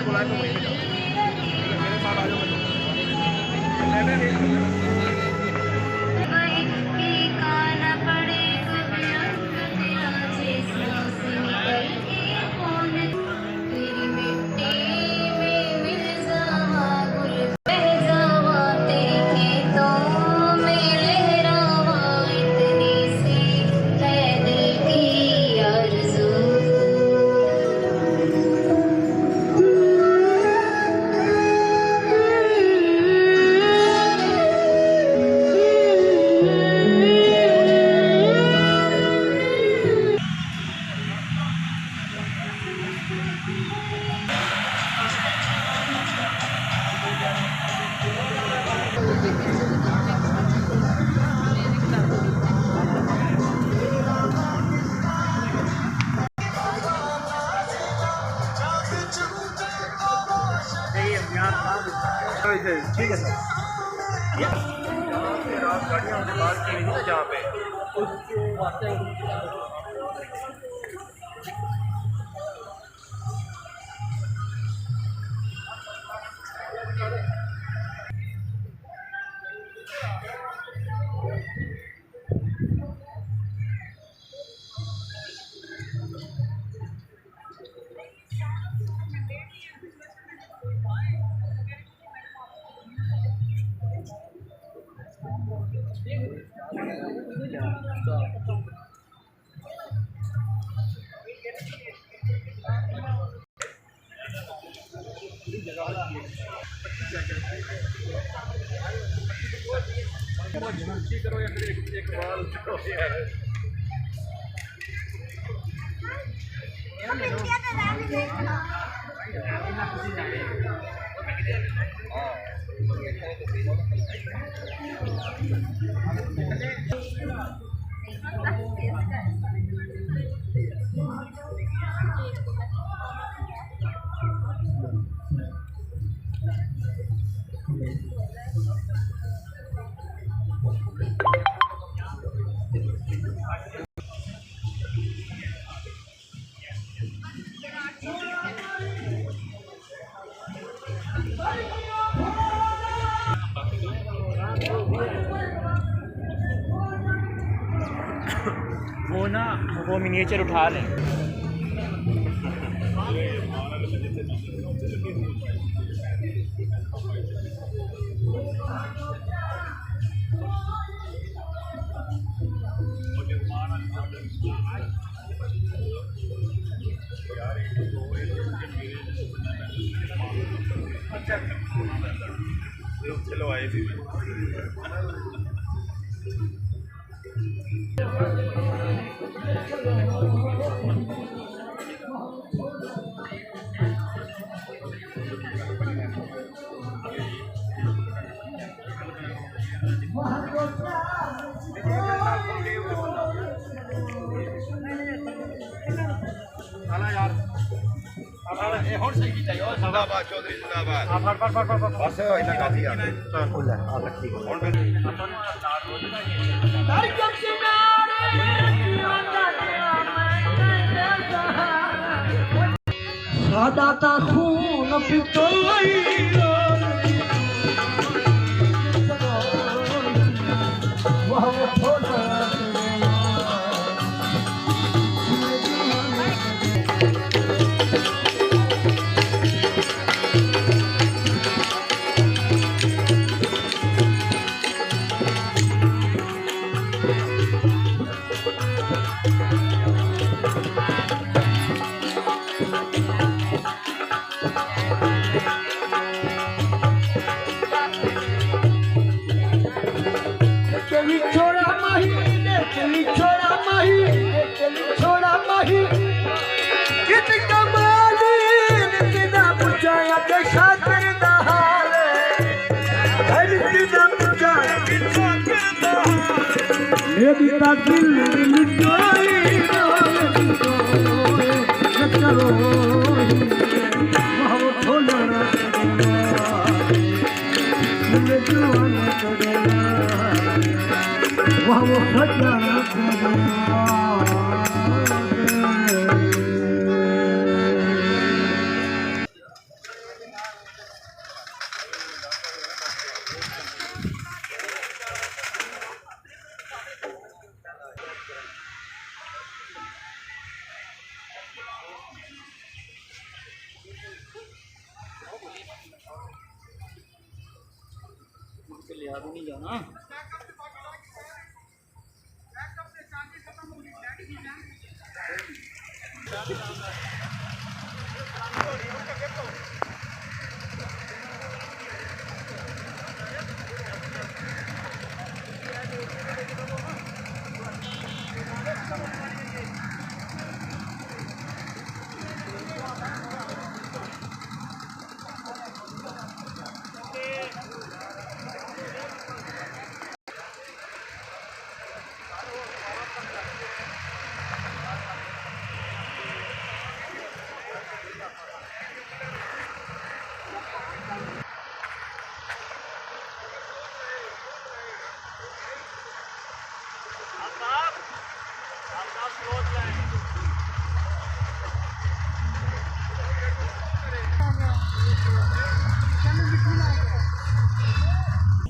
बुलाए तो वहीं पे जाओ, मेरे साथ आ जाओ। ठीक है सर, रात गाड़ियाँ हमने बात की हुई थी ना जहाँ पे उसके वास्ते करो या फिर एक बार वो मिनिएचर उठा लें। चलो आए भी जिंदाबाद चौधरी जिंदाबाद बस इतना काफी है सादा ता खून पितोई छोड़ा माही कित कमाली नितना पुछाया के शातिर दा हाल हर नितना पुछाया के शातिर दा मेरी ता दिल निकोई करो वो थोड़ा मुझे जुआन करो वो सजना याद ही नहीं जाना।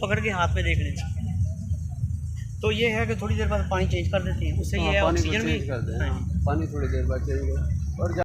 पकड़ के हाथ में देख लें। तो ये है कि थोड़ी देर बाद पानी चेंज कर देते हैं, उससे ये है ऑक्सीजन भी पानी थोड़ी देर बाद चेंज और